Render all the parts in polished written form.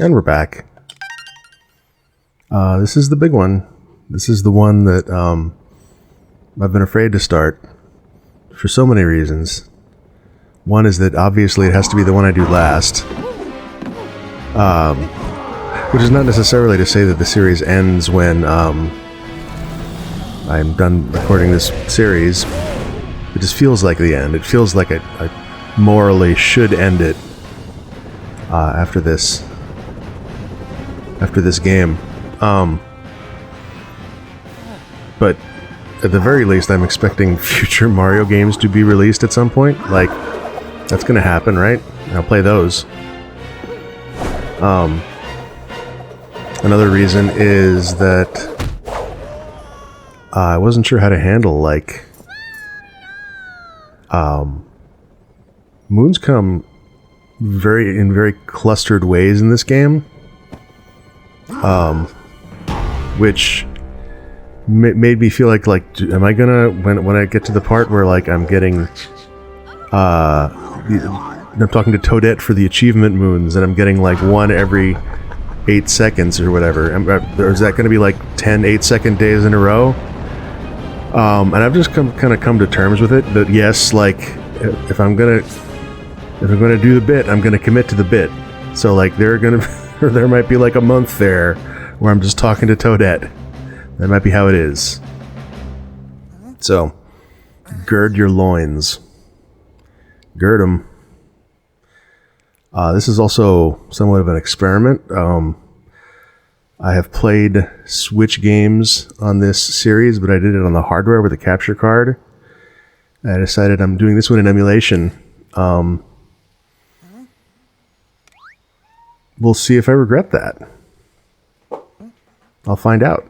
And we're back. This is the big one. This is the one that I've been afraid to start for so many reasons. One is that obviously it has to be the one I do last. Which is not necessarily to say that the series ends when I'm done recording this series. It just feels like the end. It feels like I morally should end it after this game. But at the very least, I'm expecting future Mario games to be released at some point. Like, that's gonna happen, right? I'll play those. Another reason is that I wasn't sure how to handle, like, moons come in very clustered ways in this game, which made me feel like am I gonna, when I get to the part where, like, I'm getting I'm talking to Toadette for the achievement moons and I'm getting like one every 8 seconds or whatever, or is that going to be like 10 8-second days in a row? And I've just kind of come to terms with it that yes, like, if I'm gonna do the bit, I'm gonna commit to the bit. So like there might be like a month there where I'm just talking to Toadette. That might be how it is. So gird your loins. Gird 'em. This is also somewhat of an experiment. I have played Switch games on this series, but I did it on the hardware with a capture card. I decided I'm doing this one in emulation. We'll see if I regret that. I'll find out.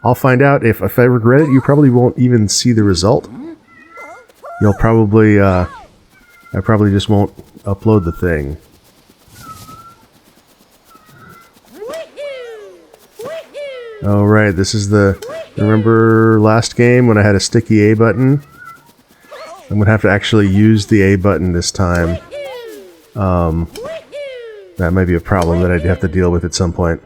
I'll find out. If I regret it, you probably won't even see the result. You'll probably... I probably just won't upload the thing. Oh right, this is the... Remember last game when I had a sticky A button? I'm gonna have to actually use the A button this time. That might be a problem that I'd have to deal with at some point.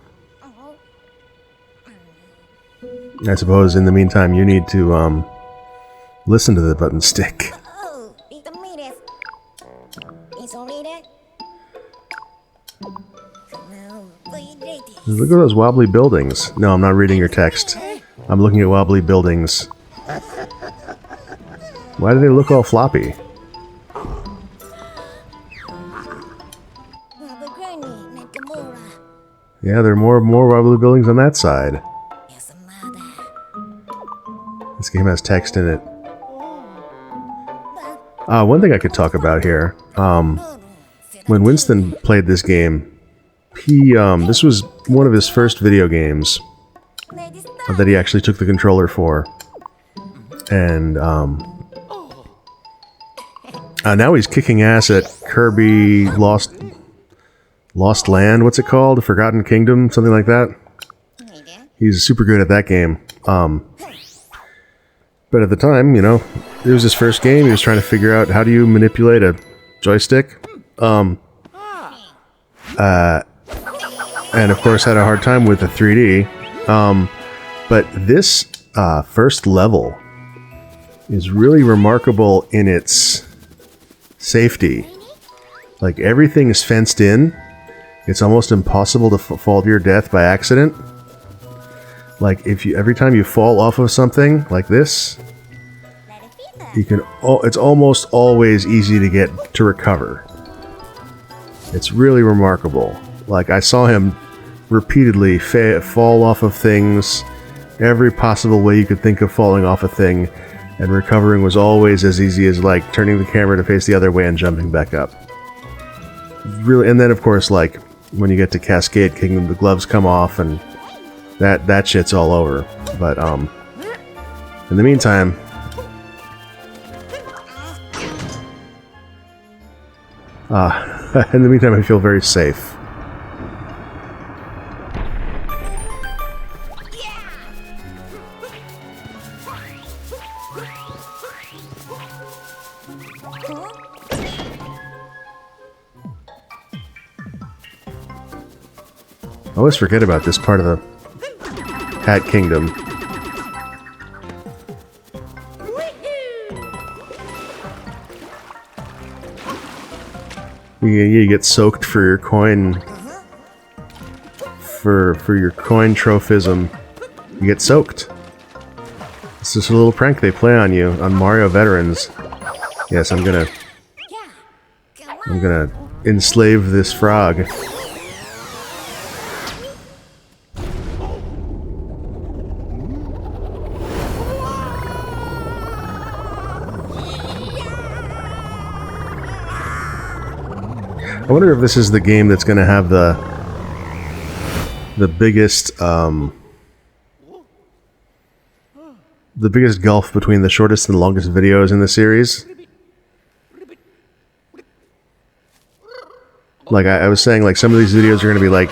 I suppose in the meantime you need to listen to the button stick. Look at those wobbly buildings. No, I'm not reading your text. I'm looking at wobbly buildings. Why do they look all floppy? Yeah, there are more wobbly buildings on that side. This game has text in it. One thing I could talk about here. When Winston played this game, this was one of his first video games that he actually took the controller for. And now he's kicking ass at Kirby Lost Land, what's it called? Forgotten Kingdom, something like that. He's super good at that game. But at the time, you know, it was his first game. He was trying to figure out how do you manipulate a joystick. And of course had a hard time with the 3D. But this first level is really remarkable in its safety. Like, everything is fenced in. It's almost impossible to fall to your death by accident. Like, every time you fall off of something like this, it's almost always easy to recover. It's really remarkable. Like, I saw him repeatedly fall off of things, every possible way you could think of falling off a thing, and recovering was always as easy as, like, turning the camera to face the other way and jumping back up. Really, and then, of course, like, when you get to Cascade Kingdom, the gloves come off, and that shit's all over. But, in the meantime... in the meantime, I feel very safe. always forget about this part of the Hat Kingdom. You get soaked for your coin. For your coin trophism. You get soaked. It's just a little prank they play on you, on Mario veterans. Yes, I'm gonna enslave this frog. I wonder if this is the game that's gonna have the biggest gulf between the shortest and longest videos in the series. Like I was saying, like some of these videos are going to be like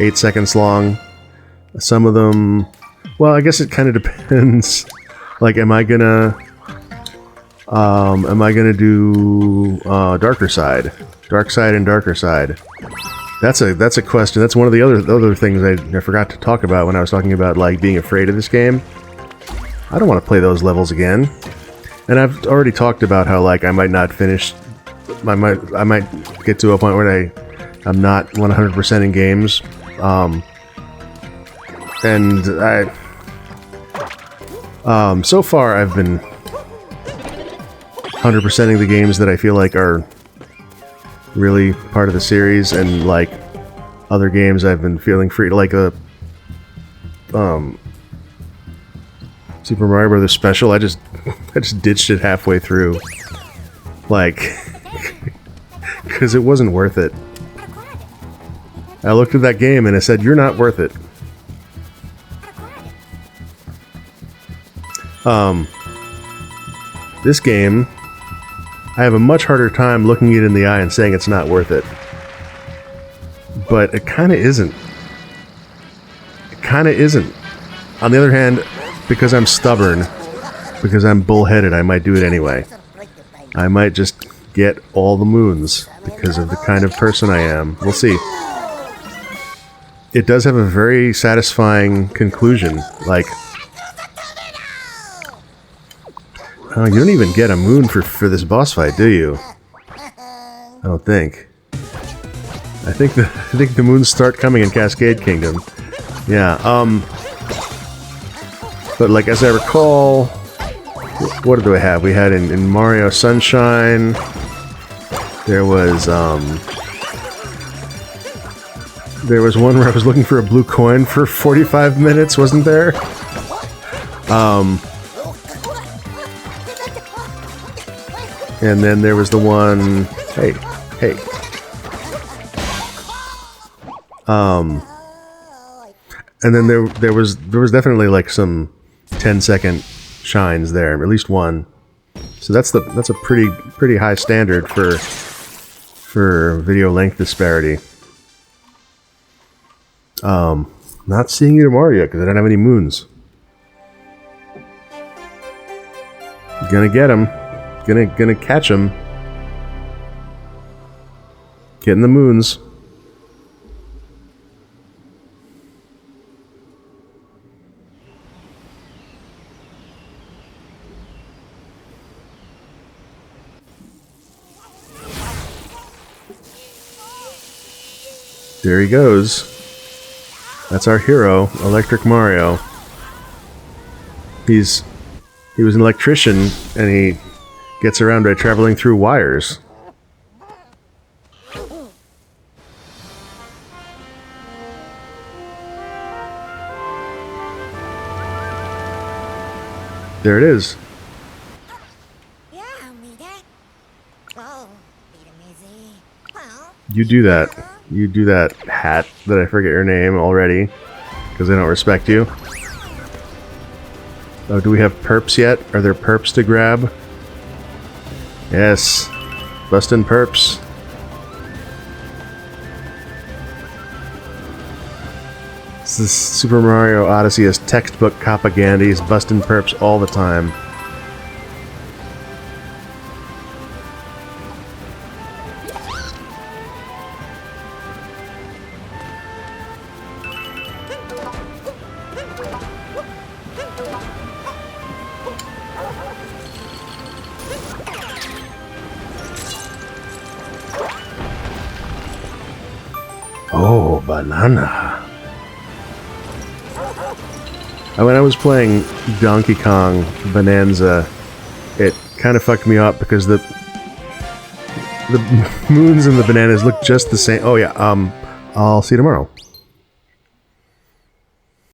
8 seconds long. Some of them, well, I guess it kind of depends. Like, am I gonna do Darker Side, Dark Side, and Darker Side? That's a question. That's one of the other things I forgot to talk about when I was talking about like being afraid of this game. I don't want to play those levels again. And I've already talked about how like I might not finish. I might get to a point where I'm not 100% in games. So far I've been 100%ing the games that I feel like are really part of the series, and like other games I've been feeling free to, like Super Mario Brothers Special. I just ditched it halfway through, like, because it wasn't worth it. I looked at that game and I said, "You're not worth it." This game, I have a much harder time looking it in the eye and saying it's not worth it. But it kind of isn't. It kind of isn't. On the other hand, because I'm stubborn, because I'm bullheaded, I might do it anyway. I might just get all the moons because of the kind of person I am. We'll see. It does have a very satisfying conclusion. Like, you don't even get a moon for this boss fight, do you? I don't think. I think the moons start coming in Cascade Kingdom. Yeah. But like as I recall, what do I have? We had in Mario Sunshine. There was one where I was looking for a blue coin for 45 minutes, wasn't there? And then there was the one... Hey. And then there was definitely like some 10-second shines there, at least one. So that's a pretty high standard for video length disparity. Not seeing you tomorrow yet because I don't have any moons. Gonna get him. Gonna catch him. Getting the moons. There he goes. That's our hero, Electric Mario. He was an electrician, and he gets around by traveling through wires. There it is. You do that. You do that, hat, that I forget your name already, because I don't respect you. Oh, do we have perps yet? Are there perps to grab? Yes. Bustin' perps. This is Super Mario Odyssey is textbook propaganda. He's bustin' perps all the time. banana. When I was playing Donkey Kong Bonanza, it kind of fucked me up because the moons and the bananas look just the same. Oh yeah, I'll see you tomorrow.